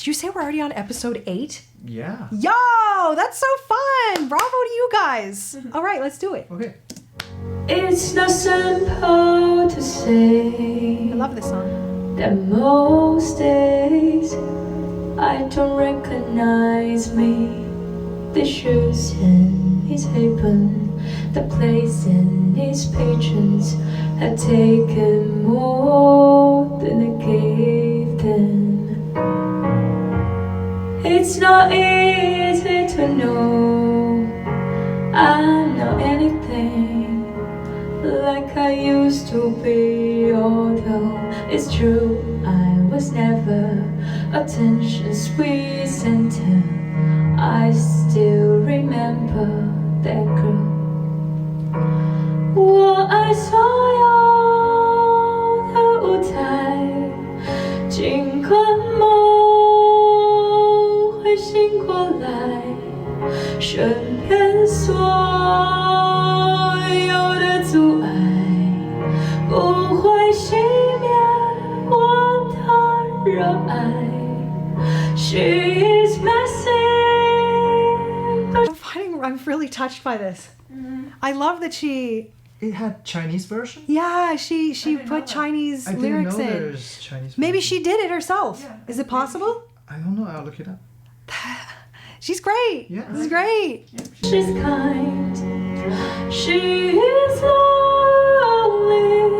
Did you say we're already on episode 8? Yeah. Yo, that's so fun. Bravo to you guys. All right, let's do it. Okay. It's not simple to say. I love this song. That most days I don't recognize me. The shoes in his apron, the place in his patrons had taken more than I gave them. It's not easy to know I'm not anything like I used to be, although it's true I was never attention's sweet center. I still remember that girl. 我爱所有的舞台，尽管梦会醒过来，身边所有的阻碍不会熄灭我的热爱。She is messy. I'm really touched by this. I love that she... It had Chinese version? Yeah, she put Chinese I lyrics didn't know in. there's Chinese Maybe version. she did it herself. Yeah, Is it possible? I don't know. I'll look it up. She's great. Yeah. This is great. She's kind. She is lonely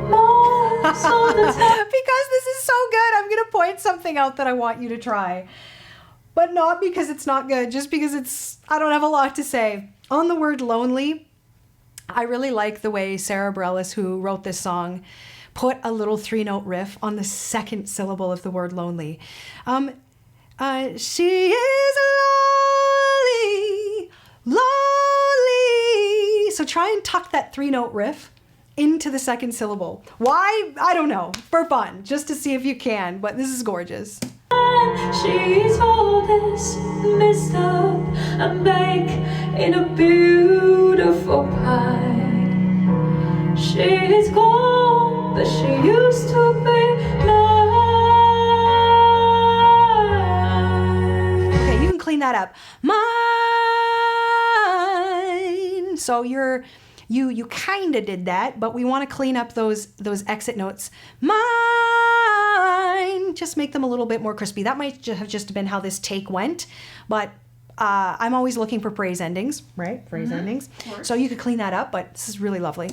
most of the time. Because this is so good, I'm going to point something out that I want you to try. But not because it's not good, just because I don't have a lot to say. On the word lonely, I really like the way Sarah Bareilles, who wrote this song, put a little 3-note riff on the second syllable of the word lonely. She is lonely, lonely. So try and tuck that 3-note riff into the second syllable. Why? I don't know. For fun, just to see if you can, but this is gorgeous. She's all this messed up and baked in a beautiful pie. She's gone, but she used to be mine. Okay, you can clean that up. Mine. So you kind of did that, but we want to clean up those exit notes. Mine. Just make them a little bit more crispy. That might have just been how this take went, but I'm always looking for phrase endings, right? Phrase endings. So you could clean that up, but this is really lovely.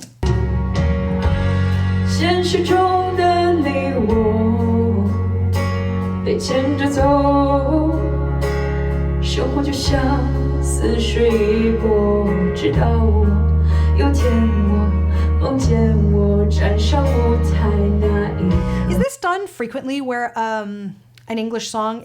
现实中的你我被牵着走，生活就像似水一波，直到我有天我梦见我站上舞台那一刻。 Is this done frequently where an English song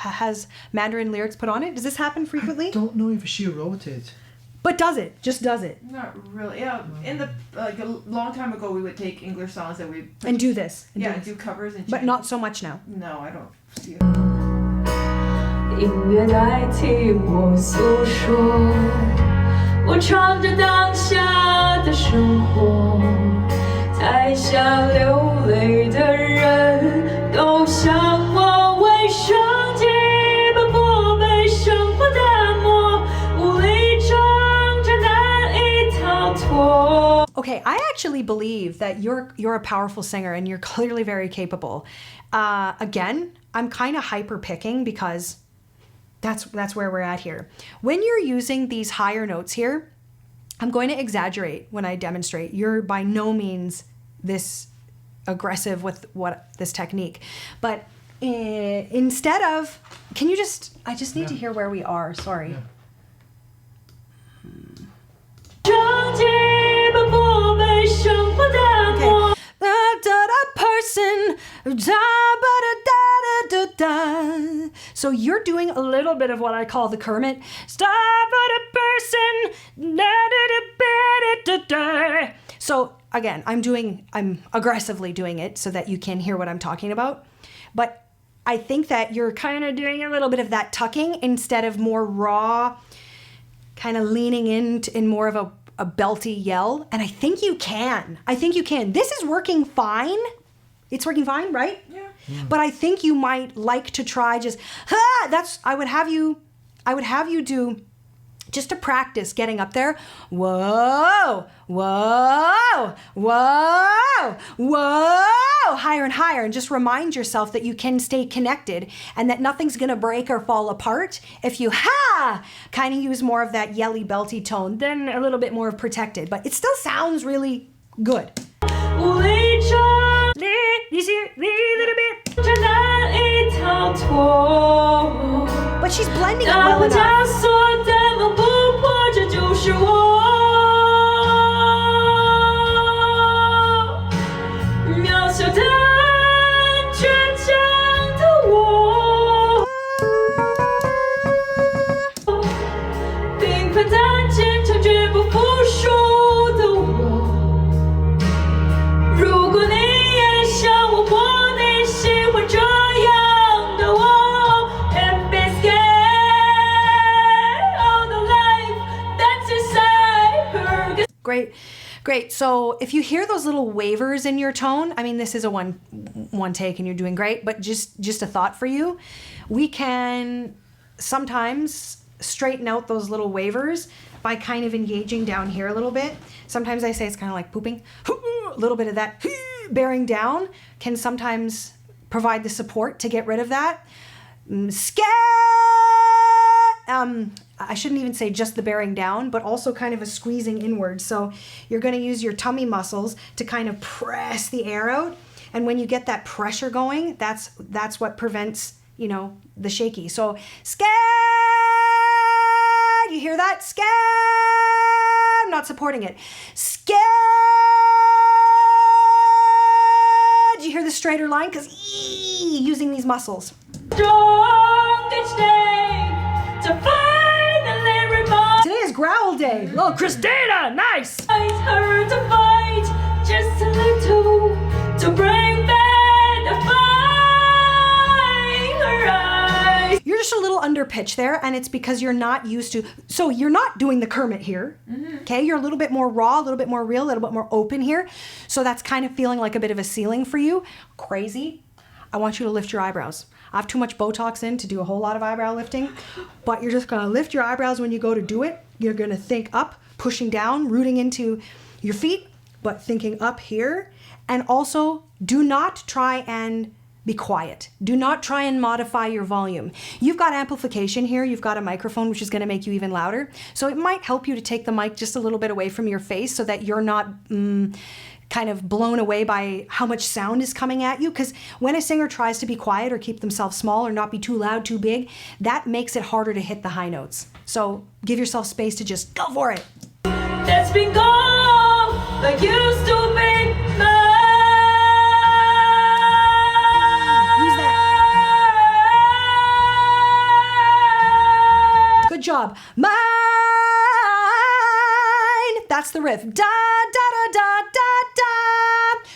has Mandarin lyrics put on it? Does this happen frequently? I don't know if she wrote it. But does it? Just does it? Not really. Yeah, in the like a long time ago, we would take English songs that we And do this. And do yeah this. do covers and But change. not so much now. No, I don't see it. 音乐代替我诉说，我唱着当下的生活，台下流泪的人都向我为生计奔波，被生活打磨，无力挣扎难以逃脱。 Okay, I actually believe that you're a powerful singer and you're clearly very capable. Again, I'm kind of hyper picking because that's where we're at here. When you're using these higher notes here, I'm going to exaggerate when I demonstrate. You're by no means this aggressive with this technique, but instead of, can you I just need to hear where we are. Sorry. Yeah. 生计奔波，被生活打磨。 So you're doing a little bit of what I call the Kermit. Stop at a person. So again, I'm aggressively doing it so that you can hear what I'm talking about. But I think that you're kind of doing a little bit of that tucking instead of more raw, kind of leaning in more of a belty yell. And I think you can. This is working fine. It's working fine, right? Yeah. But I think you might like to try just, I would have you do, just to practice getting up there. Whoa, whoa, whoa, whoa, higher and higher. And just remind yourself that you can stay connected and that nothing's going to break or fall apart if you, kind of use more of that yelly belty tone, then a little bit more of protected. But it still sounds really good. But she's blending it well enough. Great. So if you hear those little wavers in your tone, I mean, this is a one take and you're doing great, but just a thought for you. We can sometimes straighten out those little wavers by kind of engaging down here a little bit. Sometimes I say it's kind of like pooping. A little bit of that bearing down can sometimes provide the support to get rid of that. I shouldn't even say just the bearing down, but also kind of a squeezing inward. So you're going to use your tummy muscles to kind of press the air out. And when you get that pressure going, that's what prevents, the shaky. So scared, you hear that? Scared, I'm not supporting it. Scared, you hear the straighter line? Because using these muscles. Today is growl day. Oh, Christina, nice. Her to fight just a little to bring back the fire in her eyes. You're just a little under pitch there, and it's because you're not used to. So you're not doing the Kermit here. Okay, you're a little bit more raw, a little bit more real, a little bit more open here. So that's kind of feeling like a bit of a ceiling for you. Crazy. I want you to lift your eyebrows. I have too much Botox in to do a whole lot of eyebrow lifting, but you're just gonna lift your eyebrows when you go to do it. You're gonna think up, pushing down, rooting into your feet, but thinking up here. And also, do not try and be quiet. Do not try and modify your volume. You've got amplification here. You've got a microphone, which is gonna make you even louder. So it might help you to take the mic just a little bit away from your face so that you're not kind of blown away by how much sound is coming at you. Because when a singer tries to be quiet or keep themselves small or not be too loud, too big, that makes it harder to hit the high notes. So give yourself space to just go for it. That's been gone, but used to be mine. Use that. Good job. Mine. That's the riff. Da, da, da, da, da, da.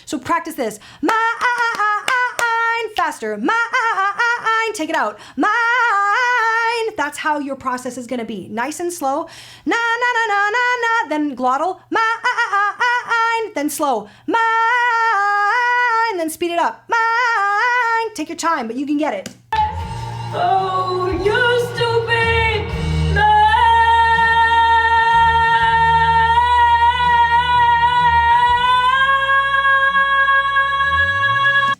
So practice this. Mine. Faster. Mine. Take it out. Mine. That's how your process is going to be. Nice and slow. Na, na, na, na, na, na. Then glottal. Mine. Then slow. Mine. Then speed it up. Mine. Take your time, but you can get it. Oh, used to be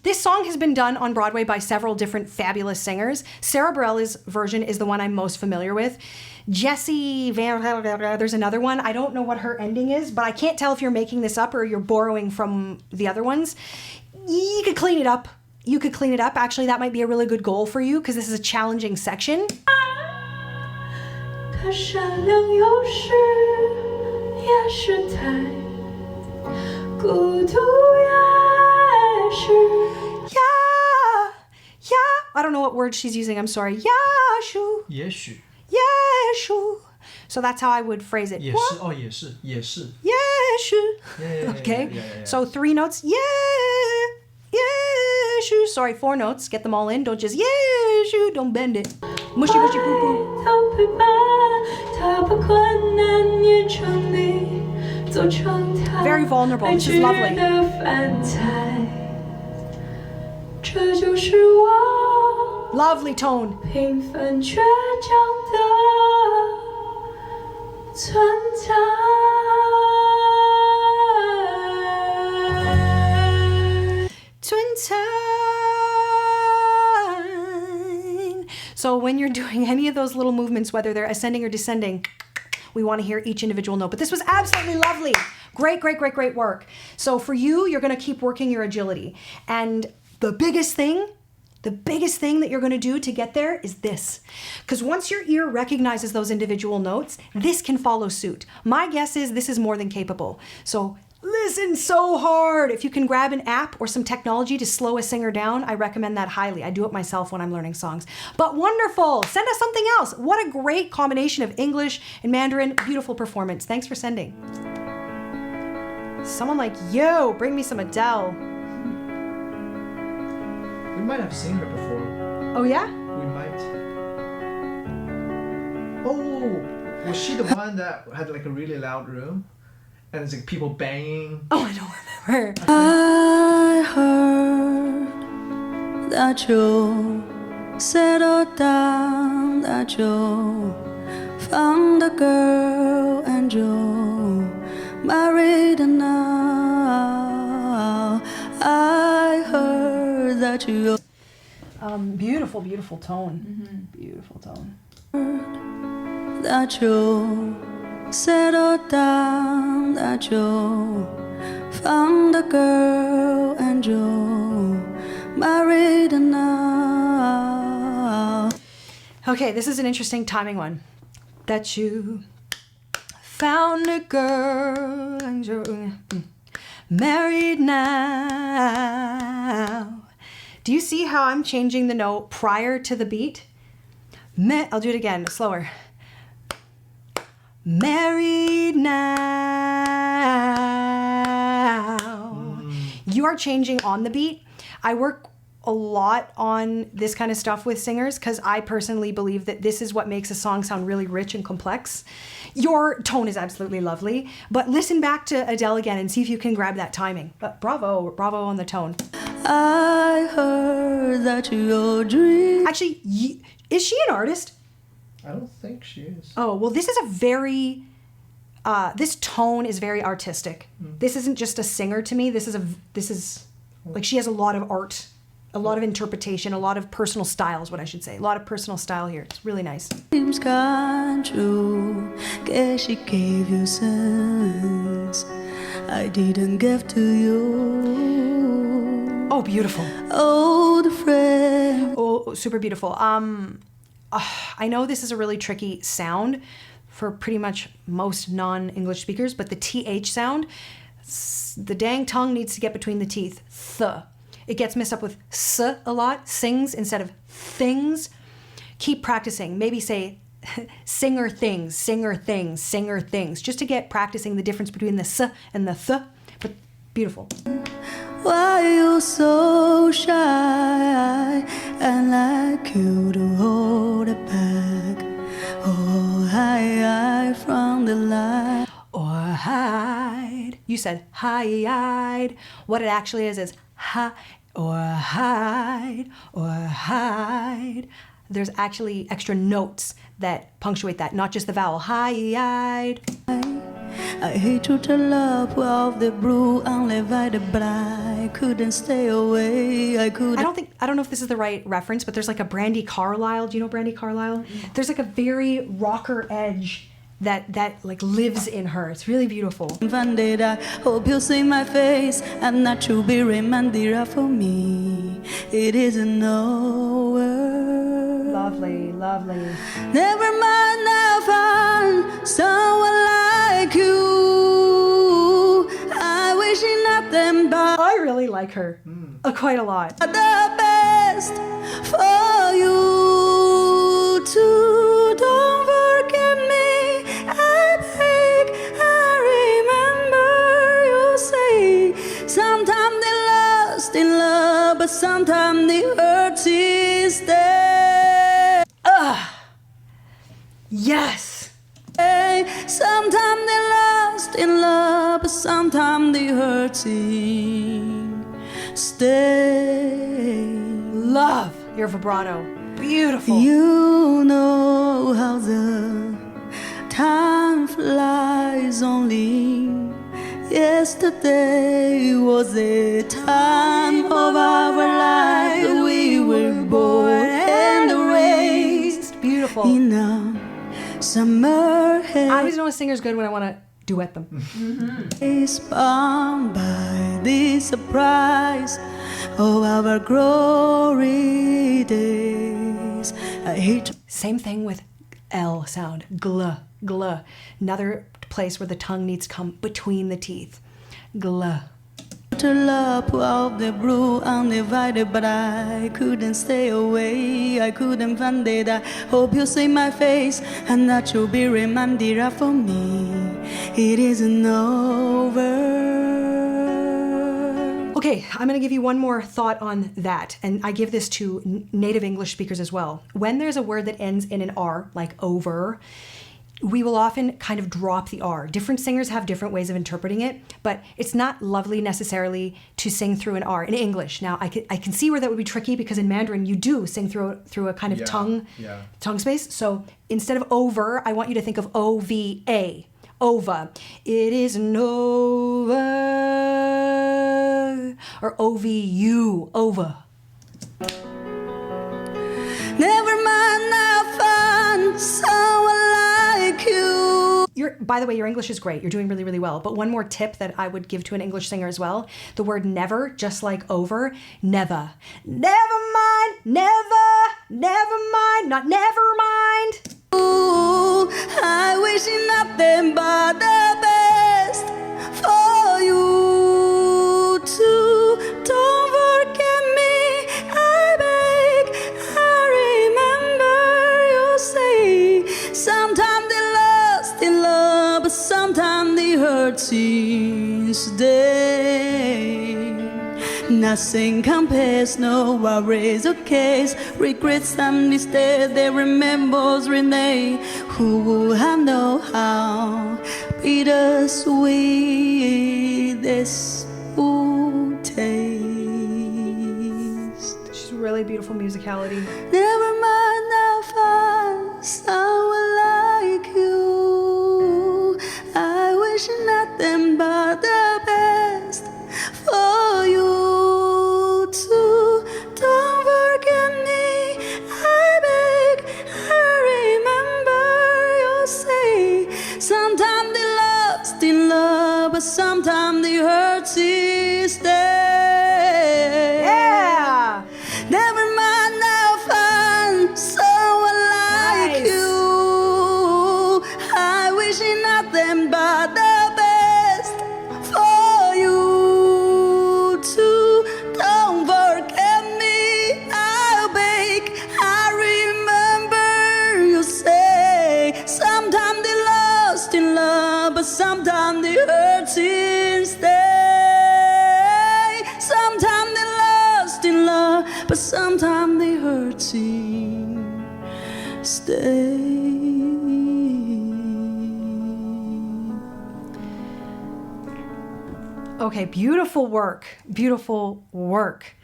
This song has been done on Broadway by several different fabulous singers. Sarah Bareilles' version is the one I'm most familiar with. Jessie Van, there's another one. I don't know what her ending is, but I can't tell if you're making this up or you're borrowing from the other ones. You could clean it up. Actually, that might be a really good goal for you because this is a challenging section. I don't know what word she's using. I'm sorry. Yashu. 也许 Yeshu. So that's how I would phrase it. 也是哦，也是 Yeshu. Yeah, Okay. yeah. So 3 notes. Yeshu. Sorry, 4 notes. Get them all in. Don't just Yeshu. Don't bend it. Mushy mushy poo poo. Very vulnerable. This is lovely. 这就是我 Lovely tone. 平凡倔强的存在。So when you're doing any of those little movements, whether they're ascending or descending, we want to hear each individual note. But this was absolutely lovely. Great, great, great, great work. So for you, you're going to keep working your agility. And the biggest thing that you're going to do to get there is this. Because once your ear recognizes those individual notes, this can follow suit. My guess is this is more than capable. So listen so hard. If you can grab an app or some technology to slow a singer down, I recommend that highly. I do it myself when I'm learning songs. But wonderful. Send us something else. What a great combination of English and Mandarin. Beautiful performance. Thanks for sending. Someone like, yo, bring me some Adele. We might have seen her before. Oh, yeah? We might. Oh, was she the one that had like a really loud room? And it's like people banging. Oh, I don't remember. I heard that you settled down, that you found a girl and you married now. I heard that you. Beautiful, beautiful tone. Beautiful tone. That you settled down, that you found a girl and you married now. Okay, this is an interesting timing one. That you found a girl and you're married now. Do you see how I'm changing the note prior to the beat? I'll do it again, slower. Married now. You are changing on the beat. I work a lot on this kind of stuff with singers because I personally believe that this is what makes a song sound really rich and complex. Your tone is absolutely lovely, but listen back to Adele again and see if you can grab that timing. Bravo on the tone. I heard that your dream. Actually, is she an artist? I don't think she is. Oh, well, this is a very, this tone is very artistic. This isn't just a singer to me. This is like she has a lot of art, a lot of interpretation, a lot of personal style is what I should say. A lot of personal style here. It's really nice. Dreams come true. Guess she gave you sense I didn't give to you. Oh, beautiful. Old friend. Oh, super beautiful. I know this is a really tricky sound for pretty much most non-English speakers, but the TH sound, the dang tongue needs to get between the teeth. Th. It gets mixed up with s a lot, sings instead of things. Keep practicing. Maybe say singer things, singer things, singer things, just to get practicing the difference between the s and the th, but beautiful. Why you so shy? I like you to hold it back. Oh, hide from the light. Or hide. You said hide. What it actually is ha or hide or hide. There's actually extra notes that punctuate that, not just the vowel. Hide. I hate to tell up of the blue undivided, but I couldn't stay away. I don't know if this is the right reference, but there's like a Brandi Carlile. Do you know Brandi Carlile? There's like a very rocker edge that like lives in her. It's really beautiful. I hope you'll see my face and not to be reminded for me. It isn't over. Lovely, lovely. Never mind, I'll find someone like you. I wish nothing but I really like her quite a lot. the best for you too. Don't forget me, I beg. I remember you say sometimes they lost in love, but sometimes the hurt is there. Yes. Sometimes they lost in love, but sometimes they hurt. Stay. love your vibrato. Beautiful. You know how the time flies only. Yesterday was the time of our life. We were born and raised. Beautiful. In a summer I always know a singer's good when I want to duet them. is bound by the surprise of our glory days. I hate Same thing with L sound. Gl, gl. Another place where the tongue needs to come between the teeth. Gl. to love of the blue undivided, but I couldn't stay away. I couldn't find it. I hope you see my face and that you'll be reminded of for me. It isn't over. Okay, I'm going to give you one more thought on that, and I give this to native English speakers as well. When there's a word that ends in an R, like over, we will often kind of drop the R. Different singers have different ways of interpreting it, but it's not lovely necessarily to sing through an R in English. Now, I can see where that would be tricky because in Mandarin you do sing through a kind of tongue space. So instead of over, I want you to think of O-V-A, ova. It isn't over. Or O-V-U, ova. Never mind, I'll find someone like you. By the way, your English is great. You're doing really, really well. But one more tip that I would give to an English singer as well, the word never, just like over, never. Never mind, never, never mind, not never mind. Ooh, I wish nothing but the best for you too. Don't forget me, I beg. I remember you say sometimes they lost in love, but sometimes they hurt since day. Nothing compares, no worries or cares, regrets and mistakes, they remembers Renee, who would have known how bittersweet this would taste. She's really beautiful musicality. Never mind, I'll find someone like you. I wish nothing but the best for you too. Don't forget me, I beg. I remember you say sometimes they lost in love, but sometimes they hurt since day. Yeah! Never mind, I'll find someone like Nice. you. I wish nothing but the best for you too. Don't forget me, I'll beg. I remember you say sometimes they lost in love, but sometimes they hurt since day. Sometimes they lost in love, but sometimes they hurt since stay. Okay, beautiful work. Beautiful work.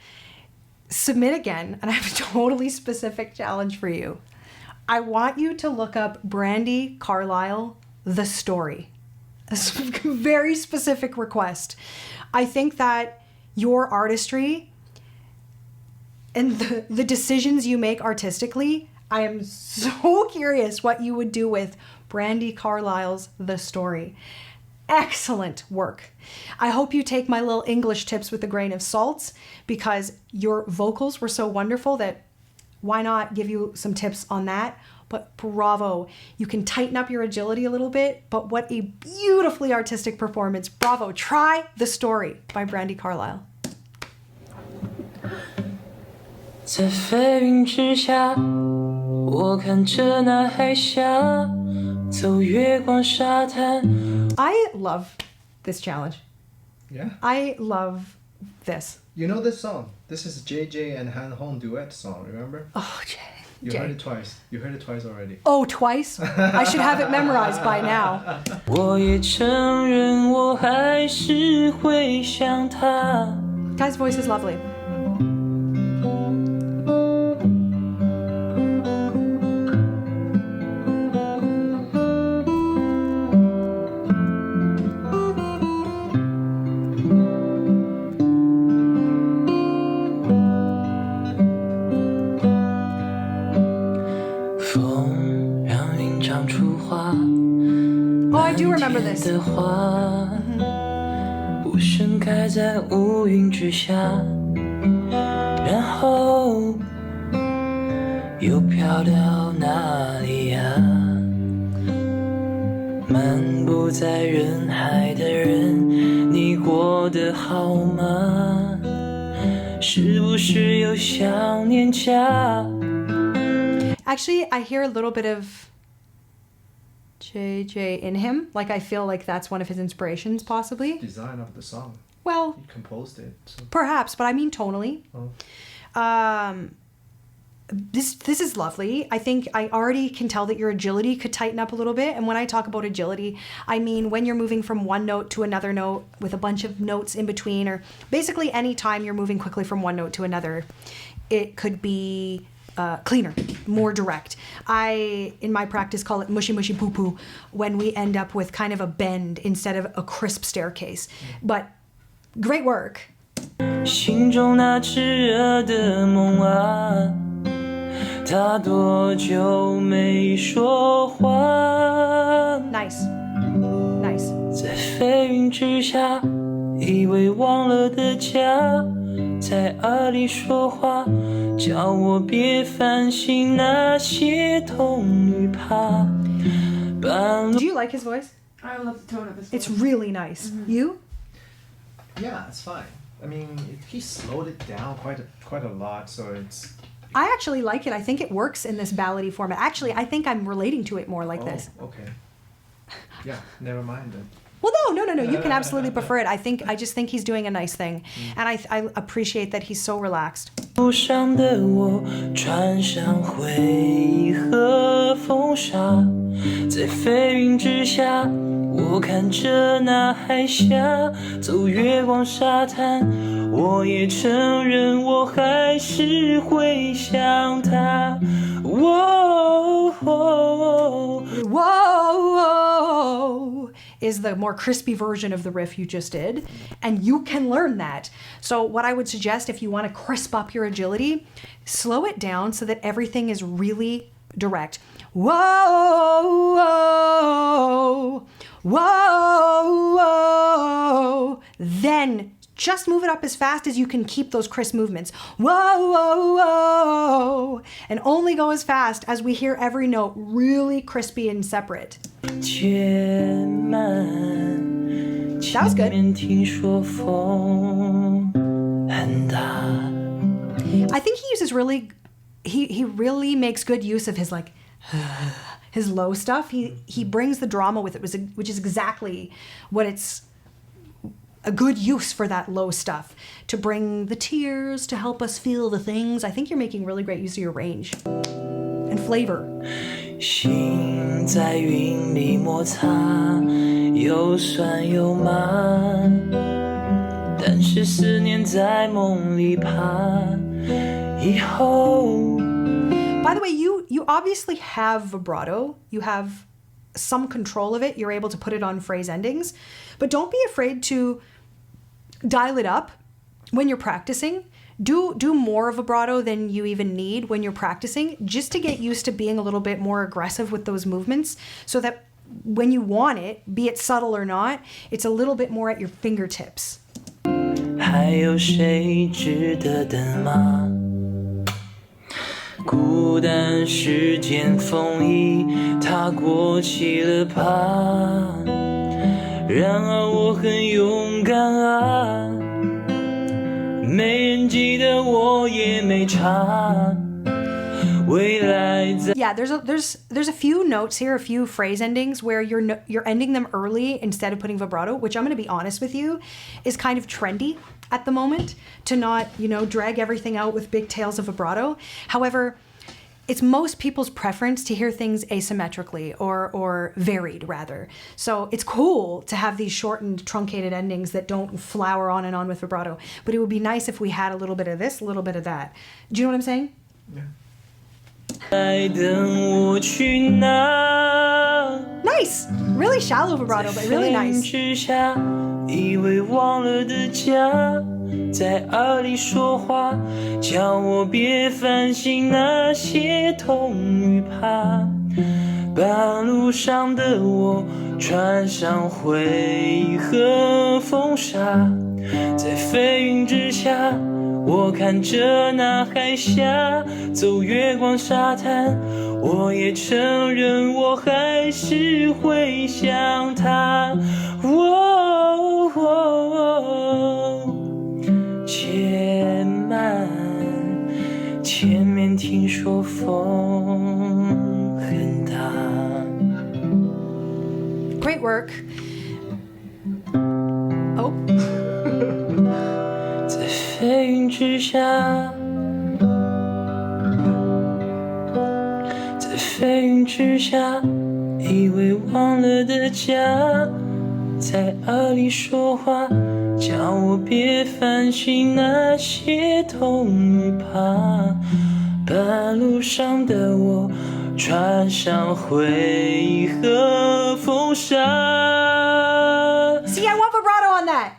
Submit again, and I have a totally specific challenge for you. I want you to look up Brandi Carlile, The Story. A very specific request. I think that your artistry and the decisions you make artistically, I am so curious what you would do with Brandi Carlile's The Story. Excellent work. I hope you take my little English tips with a grain of salt because your vocals were so wonderful that why not give you some tips on that? But bravo. You can tighten up your agility a little bit, but what a beautifully artistic performance. Bravo. Try The Story by Brandi Carlile. 在飞云之下，我看着那海峡，走月光沙滩。 I love this challenge. Yeah. I love this. You know this song? This is JJ and Han Hong duet song, remember? Oh, Jay. You heard it twice. You heard it twice already. Oh, twice? I should have it memorized by now. 我也承认，我还是会想他。 Guy's voice is lovely. Oh, I do remember this. 的花不盛开在乌云之下，然后又飘到哪里呀？漫步在人海的人，你过得好吗？是不是有想念家？ Actually, I hear a little bit of JJ in him. Like, I feel like that's one of his inspirations, possibly. Design of the song. Well, He composed it. So. perhaps, but I mean tonally. Oh. This is lovely. I think I already can tell that your agility could tighten up a little bit. And when I talk about agility, I mean when you're moving from one note to another note with a bunch of notes in between, or basically any time you're moving quickly from one note to another, it could be cleaner, more direct. I, in my practice, call it mushy mushy poo poo when we end up with kind of a bend instead of a crisp staircase. But great work. 心中那炽热的梦啊，它多久没说话？ Nice. Nice. 在飞云之下，以为忘了的家，在耳里说话，叫我别烦心那些痛与怕。半路 Do you like his voice? I love the tone of his It's voice. really nice. You? Yeah, it's fine. I mean, he slowed it down quite a lot, so it's. I actually like it. I think it works in this ballady format. Actually, I think I'm relating to it more like this. Okay. Yeah, never mind then. Well, no. You can absolutely prefer it. I just think he's doing a nice thing. And I appreciate that he's so relaxed. 路上的我穿上回忆和风沙，在飞云之下，我看着那海峡，走月光沙滩，我也承认我还是会想他。Whoa is the more crispy version of the riff you just did, and you can learn that. So what I would suggest, if you want to crisp up your agility, slow it down so that everything is really direct. Whoa, then just move it up as fast as you can keep those crisp movements. Whoa, and only go as fast as we hear every note really crispy and separate. That was good. I think he uses he really makes good use of his like his low stuff. He brings the drama with it, which is exactly what it's a good use for that low stuff, to bring the tears, to help us feel the things. I think you're making really great use of your range and flavor. 心在云里摩擦，又酸又麻，但是思念在梦里爬，以后。 By the way, you obviously have vibrato. You have some control of it. You're able to put it on phrase endings, but don't be afraid to dial it up when you're practicing. Do more vibrato than you even need when you're practicing, just to get used to being a little bit more aggressive with those movements, so that when you want it, be it subtle or not, it's a little bit more at your fingertips. 还有谁值得等吗？孤单时间风衣，它过期了吧？然而我很勇敢啊，没人记得我也没差。未来在 Yeah, there's a few notes here, a few phrase endings where you're ending them early instead of putting vibrato, which I'm going to be honest with you, is kind of trendy at the moment, to not, drag everything out with big tails of vibrato. However, it's most people's preference to hear things asymmetrically or varied, rather. So it's cool to have these shortened, truncated endings that don't flower on and on with vibrato. But it would be nice if we had a little bit of this, a little bit of that. Do you know what I'm saying? Yeah. 来等我去拿。 Nice! Really shallow vibrato, but really nice. 之下，以为忘了的家，在耳里说话，叫我别烦心那些痛与怕。半路上的我穿上灰和风沙，在飞云之下，我看着那海峡，走月光沙滩，我也承认我还是会想他。且慢，前面听说风很大。Great work. Oh. 在飞云之下，在飞云之下，以为忘了的家，在耳里说话，叫我别烦心那些痛与怕。半路上的我穿上灰和风沙。 See, I want vibrato on that.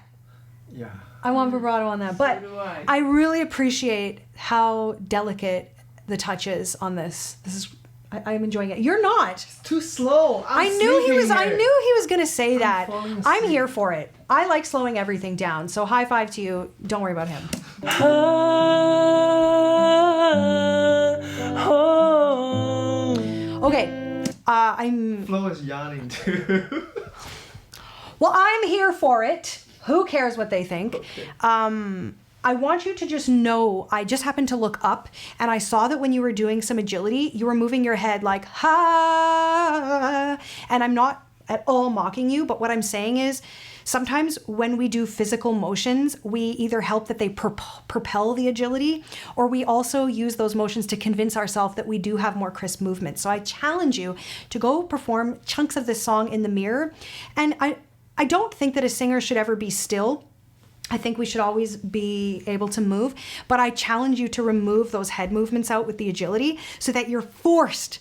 Yeah. I want vibrato on that. But So do I. I really appreciate how delicate the touch is on this. I'm enjoying it. You're not. Too slow. I knew he was gonna say that. falling I'm asleep. here for it. I like slowing everything down. So high five to you. Don't worry about him. Okay. I'm Flo is yawning too. Well, I'm here for it. Who cares what they think? I want you to just know, I just happened to look up and I saw that when you were doing some agility, you were moving your head like, ha. And I'm not at all mocking you, but what I'm saying is sometimes when we do physical motions, we either help that they propel the agility, or we also use those motions to convince ourselves that we do have more crisp movement. So I challenge you to go perform chunks of this song in the mirror. And I don't think that a singer should ever be still. I think we should always be able to move, but I challenge you to remove those head movements out with the agility so that you're forced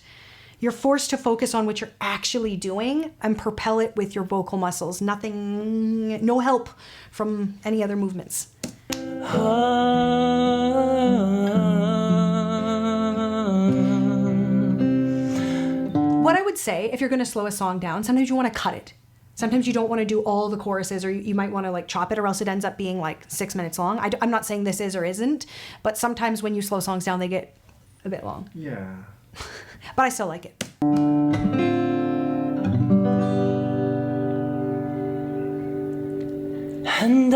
to focus on what you're actually doing and propel it with your vocal muscles. Nothing, no help from any other movements. What I would say, if you're going to slow a song down, sometimes you want to cut it. Sometimes you don't want to do all the choruses, or you might want to like chop it, or else it ends up being like 6 minutes long. I'm not saying this is or isn't, but sometimes when you slow songs down, they get a bit long. Yeah. But I still like it. And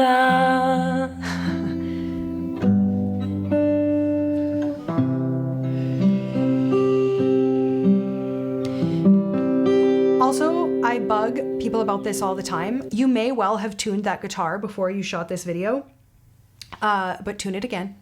Also, I bug people about this all the time. You may well have tuned that guitar before you shot this video, but tune it again.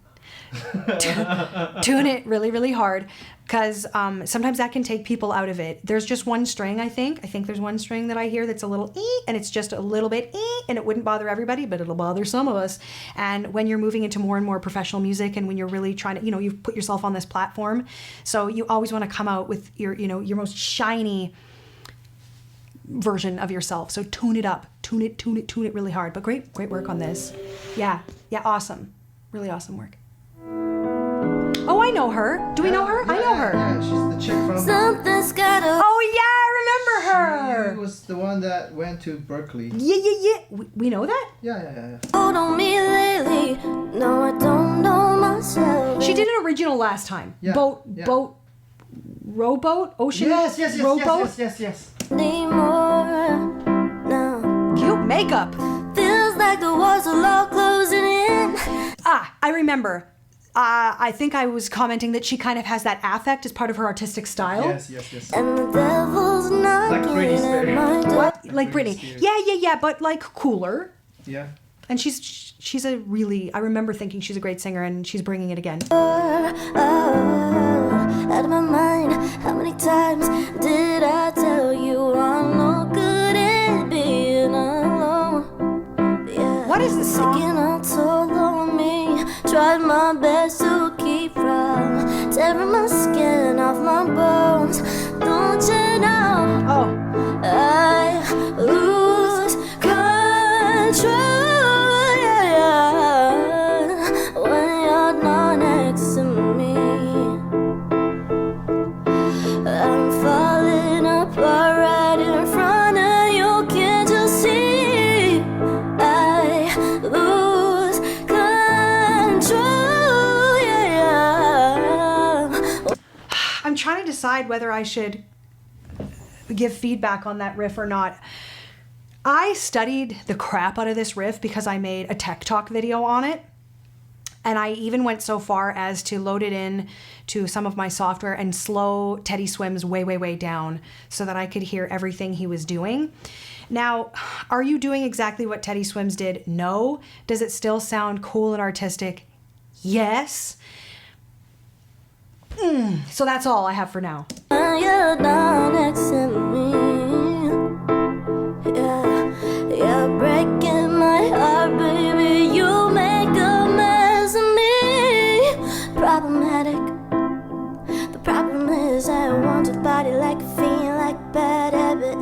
Tune it really, really hard, because sometimes that can take people out of it. There's just one string, I think. There's one string that I hear that's a little ee, and it's just a little bit ee, and it wouldn't bother everybody, but it'll bother some of us. And when you're moving into more and more professional music, and when you're really trying to, you've put yourself on this platform, so you always want to come out with your most shiny version of yourself. So tune it up, tune it really hard. But great work on this. Yeah, awesome, really awesome work. Oh, I know her. Do we know her? I know her. Yeah, she's the chick from. Something's gotta. Oh yeah, I remember She her. was the one that went to Berkeley. Yeah. We know that? Yeah. Hold on me lately. No, I don't know myself. She did an original last time. Yeah, Boat, rowboat, ocean. Yes. Rowboat. Yes. Need more now. Cute makeup. Feels like the walls are all closing in. Ah, I remember. I think I was commenting that she kind of has that affect as part of her artistic style. Yes. And the devil's knocking Britney at Spears. my door. What? Like Britney Britney. Spears. Yeah, but like cooler. Yeah. And she's a really, I remember thinking she's a great singer, and she's bringing it again. Out of my mind. How many times did I tell you I'm no good at being alone? Yeah. What is this song? Sticking out all on me. Tried my best to keep from tearing my skin off my bones. Don't you know? Oh. I lose control, yeah, when you're not next to me. I'm falling. I'm trying to decide whether I should give feedback on that riff or not. I studied the crap out of this riff because I made a tech talk video on it. And I even went so far as to load it in to some of my software and slow Teddy Swims way, way, way down so that I could hear everything he was doing. Now, are you doing exactly what Teddy Swims did? No. Does it still sound cool and artistic? Yes. So that's all I have for now. You're down next to me. Yeah, you're breaking my heart, baby. You make a mess of me. Problematic. The problem is I want your body like a fiend, like a bad habit.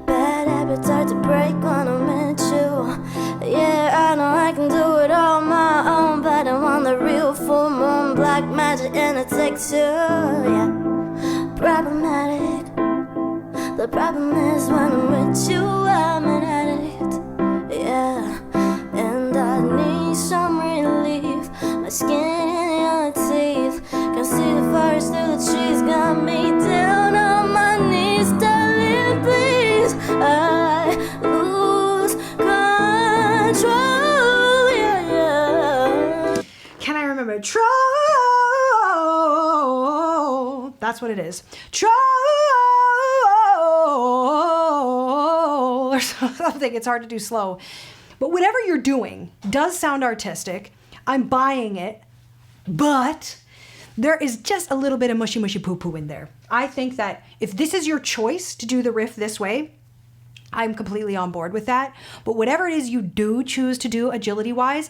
Bad habits hard to break when I'm with you. Yeah, I know I can do it all on my own, but I want the real full moon, black magic, and it takes two. Yeah, problematic. The problem is when I'm with you, I'm an addict. Yeah, and I need some relief. My skin in your teeth, can see the forest through the trees. Got me down on my knees, darling, please. I lose control. Yeah, yeah. Can I remember? Troll. That's what it is. Troll. Or something. It's hard to do slow. But whatever you're doing does sound artistic. I'm buying it. But there is just a little bit of mushy mushy poo poo in there. I think that if this is your choice to do the riff this way, I'm completely on board with that. But whatever it is you do choose to do agility wise,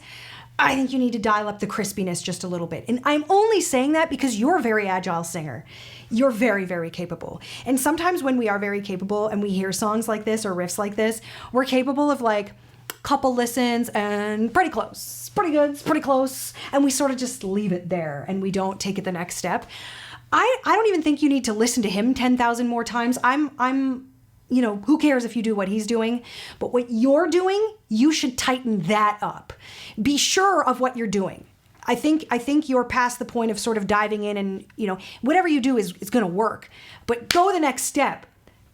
I think you need to dial up the crispiness just a little bit. And I'm only saying that because you're a very agile singer. You're very, very capable. And sometimes when we are very capable and we hear songs like this or riffs like this, we're capable of like couple listens and pretty close, pretty good, it's pretty close. And we sort of just leave it there and we don't take it the next step. I don't even think you need to listen to him 10,000 more times. I'm you know, who cares if you do what he's doing? But what you're doing, you should tighten that up. Be sure of what you're doing. I think you're past the point of sort of diving in and, you know, whatever you do is going to work. But go the next step.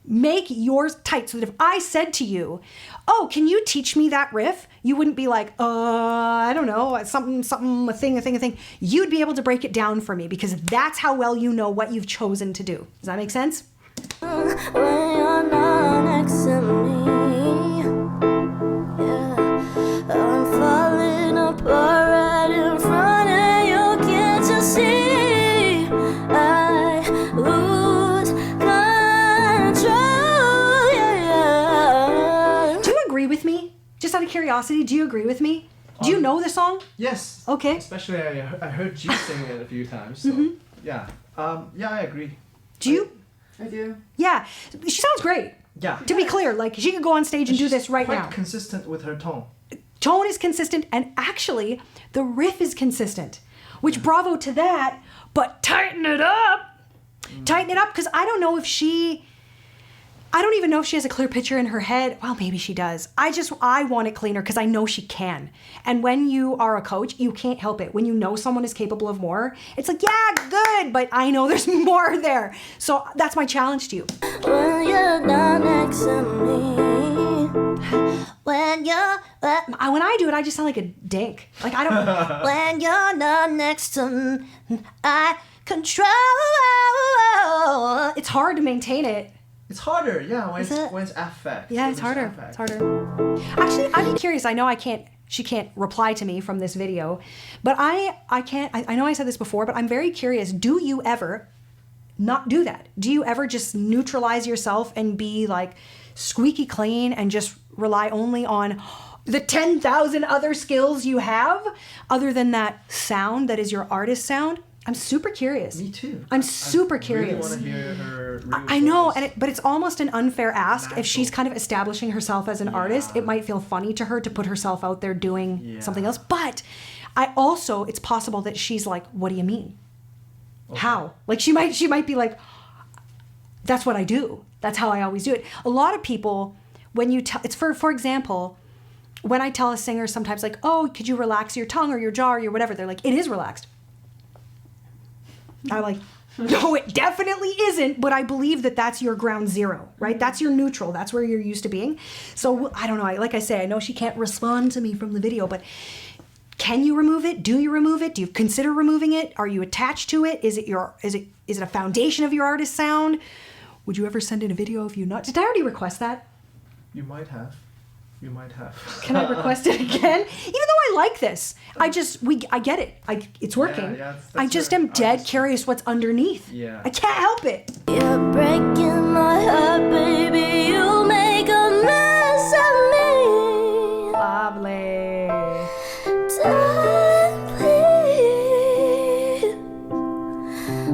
Make yours tight so that if I said to you, oh, can you teach me that riff? You wouldn't be like, I don't know, something, a thing. You'd be able to break it down for me because that's how well you know what you've chosen to do. Does that make sense? When you're not next to me, yeah, I'm falling apart right in front of you. Can't you see? I lose control. Yeah. Do you agree with me? Just out of curiosity, do you agree with me? Do you know the song? Yes. Okay. Especially I heard G sing it a few times. So yeah. Yeah, I agree. Do you? I do. Yeah. She sounds great. Yeah. To be clear, like she could go on stage and do this right quite now. Consistent with her tone. Tone is consistent and actually the riff is consistent, which bravo to that, but tighten it up. Tighten it up because I don't even know if she has a clear picture in her head. Well, maybe she does. I want it cleaner because I know she can. And when you are a coach, you can't help it. When you know someone is capable of more, it's like, yeah, good, but I know there's more there. So that's my challenge to you. When you're not next to me, when I do it, I just sound like a dink. Like I don't. when you're not next to me, I control. It's hard to maintain it. It's harder, yeah, when Is it? it's affect. Yeah, it's harder. It's harder. Actually, I'm curious. I know she can't reply to me from this video, but I know I said this before, but I'm very curious. Do you ever not do that? Do you ever just neutralize yourself and be like squeaky clean and just rely only on the 10,000 other skills you have other than that sound that is your artist sound? I'm super curious. Me too. I'm super curious. I really want to hear her. I know, but it's almost an unfair ask. If she's kind of establishing herself as an artist, it might feel funny to her to put herself out there doing something else. But it's possible that she's like, what do you mean? Okay. How? Like she might be like, that's what I do. That's how I always do it. A lot of people, when you tell, it's for example, when I tell a singer sometimes like, oh, could you relax your tongue or your jaw or your whatever? They're like, it is relaxed. I'm like, No, it definitely isn't, but I believe that that's your ground zero, right? That's your neutral. That's where you're used to being. So I don't know. Like I say, I know she can't respond to me from the video, but can you remove it? Do you remove it? Do you consider removing it? Are you attached to it? Is it a foundation of your artist sound? Would you ever send in a video of you not? Did I already request that? You might have. Can I request it again? Even though I like this, I get it. It's working. Yeah, I just am dead curious what's underneath. Yeah. I can't help it. You're breaking my heart, baby. You make a mess of me. Lovely. Darling,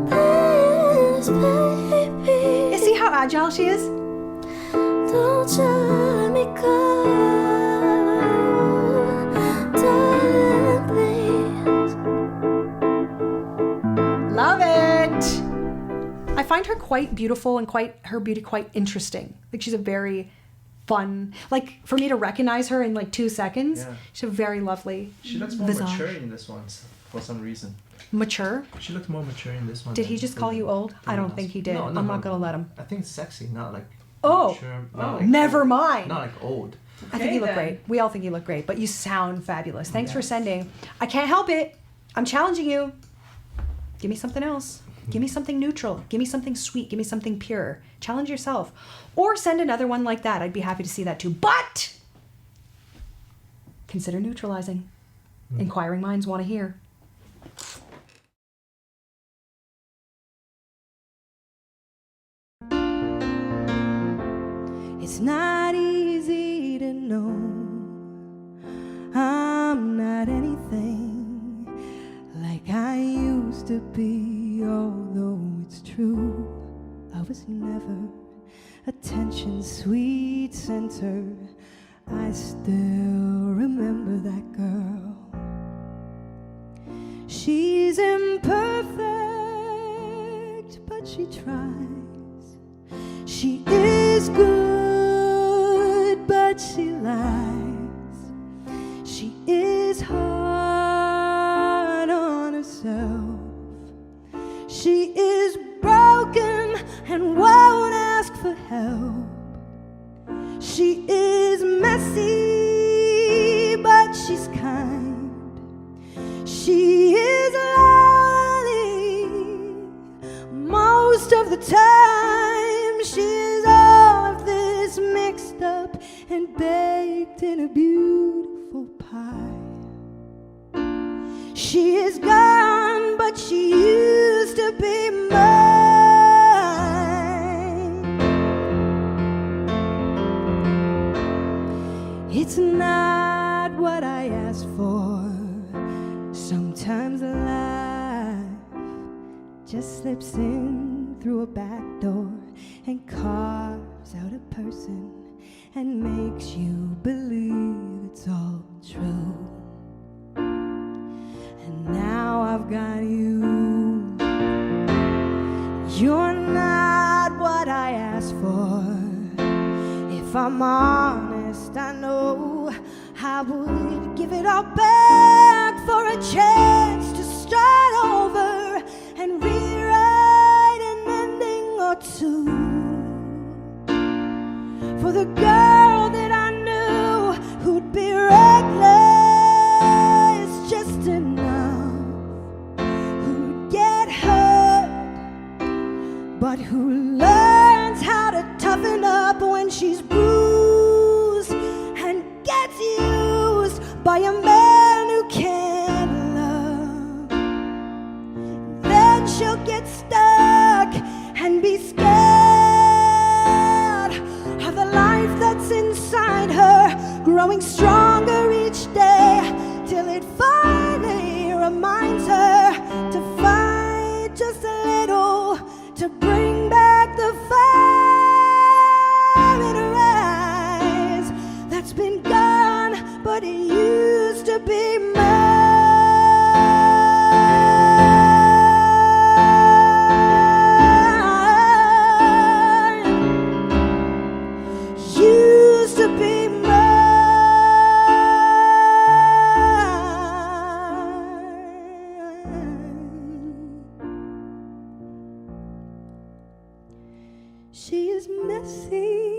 please, baby. You see how agile she is? Don't you let me go. Darling, please. Love it. I find her quite beautiful and her beauty quite interesting. Like she's a very fun, like for me to recognize her in like 2 seconds, Yeah. she's a very lovely She looks more visage. mature in this one for some reason. Mature? She looks more mature in this one. Did he just call you old? I don't think he did. No, I'm not gonna let him. I think it's sexy, not like Oh, mature, not like never old. mind. Not like old. I think you look then. great. We all think you look great, but you sound fabulous. Thanks for sending. I can't help it. I'm challenging you. Give me something else. Give me something neutral. Give me something sweet. Give me something pure. Challenge yourself. Or send another one like that. I'd be happy to see that too. But consider neutralizing. Inquiring minds want to hear. It's not easy to know I'm not anything like I used to be, although it's true I was never attention sweet center. I still remember that girl. She's imperfect, but she tries. She is good, but she lies. She is hard on herself. She is broken and won't ask for help. She is messy, but she's kind. She is lonely most of the time. She is all of this mixed up and baked in a beautiful pie. She is gone, but she used to be mine. It's not what I asked for. Sometimes life just slips in through a back door and carves out a person and makes you believe it's all true. And now I've got you. You're not what I asked for. If I'm honest, I know I would give it all back for a chance to start over and rewrite an ending or two. For the girl that I knew who'd be reckless just enough, who'd get hurt, but who learns how to toughen up when she's bruised and gets used by a man who can't love. Then she'll get stuck and be scared of the life that's inside her, growing stronger each day till it finally reminds her to fight just a little to bring back the fire in her eyes that's been gone, but it used to be mine. Used to be mine. She is messy.